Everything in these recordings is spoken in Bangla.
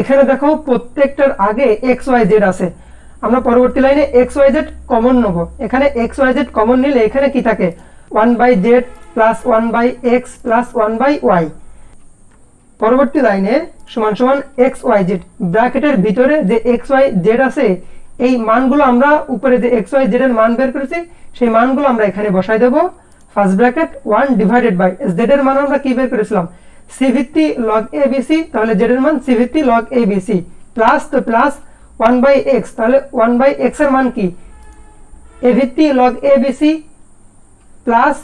এখানে দেখো প্রত্যেকটার আগে এক্স ওয়াই জেড আছে, আমরা পরবর্তী লাইনে এক্স ওয়াই জেড কমন নেব। এখানে এক্স ওয়াই জেড কমন নিলে এখানে কি থাকে, 1/z plus 1/x plus 1/y। পরবর্তী লাইনে সমান সমান এক্স ওয়াই জেড, ব্র্যাকেটের ভিতরে যে এক্স ওয়াই জেড আছে এই মানগুলো আমরা উপরে যে এক্স ওয়াই জেড এর মান বের করেছি সেই মানগুলো আমরা এখানে বসাই দেব। First bracket 1 divided by Z এর মান আমরা কি বের করেছিলাম, সি ভিত্তি লগ এ বি সি, তাহলে জেড এর মান সি ভিত্তি log A B C, plus তো প্লাস 1/x, তাহলে 1/x এর মান কি, এ ভিত্তি log A B C, plus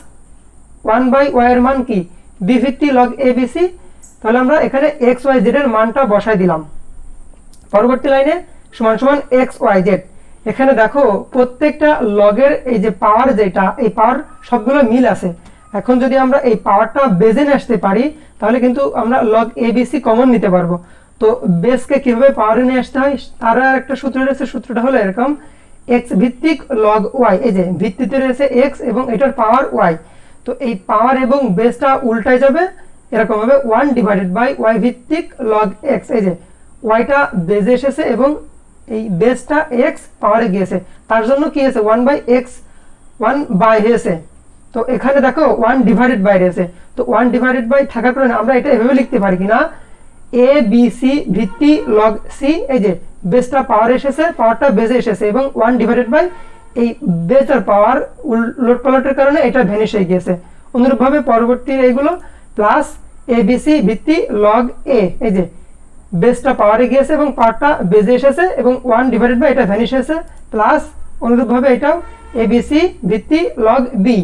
1/y এর মান কি, বি ভিত্তি লগ এ বি সি। তাহলে আমরা এখানে এক্স ওয়াই জেড এর মানটা বসাই দিলাম। পরবর্তী লাইনে সমান সমান এক্স ওয়াই জেড, এখানে দেখো প্রত্যেকটা লগের এই যে পাওয়ার, যেটা এই পাওয়ার সবগুলো মিল আছে। এখন যদি আমরা এই পাওয়ারটা বেজে নিয়ে আসতে পারি তাহলে কিন্তু আমরা log A B C common নিতে পারবো। তো বেসকে কিভাবে পাওয়ারে নিয়ে আসতে হয় তার একটা সূত্র রয়েছে, সূত্রটা হলো এরকম, এক্স ভিত্তিক লগ ওয়াই, এই যে ভিত্তিতে রয়েছে এক্স এবং এটার পাওয়ার ওয়াই, তো এই পাওয়ার এবং বেসটা উল্টায় যাবে, এরকম হবে 1 ডিভাইডেড বাই ওয়াই ভিত্তিক লগ এক্স। এই যে ওয়াইটা বেজে এসেছে এবং এই বেসটা এক্স পাওয়ারে গিয়েছে, তার জন্য কি হয়েছে 1/x 1 বাই হয়েছে। তো এখানে দেখো 1 ডিভাইডেড বাই রয়েছে, তো 1 ডিভাইডেড বাই থাকার কারণে আমরা এটা এভাবে লিখতে পারি কিনা, এ বি সি ভিত্তি লগ সি, এই যে বেসটা পাওয়ার এসেছে, পাওয়ারটা বেজে এসেছে এবং 1 ডিভাইডেড বাই এই বেসটার পাওয়ার উলট পালটের কারণে এটা ভ্যানিশ হয়ে গিয়েছে। অনুরূপভাবে পরবর্তী এইগুলো প্লাস এ বি সি ভিত্তি লগ এ, এই যে বেসটা পাওয়ারে গিয়েছে এবং পাওয়ারটা বেজে এসেছে এবং 1 ডিভাইডেড বাই এটা ভ্যানিশ হয়েছে, প্লাস অনুরূপভাবে এটাও এবিসি ভিত্তি লগ বি।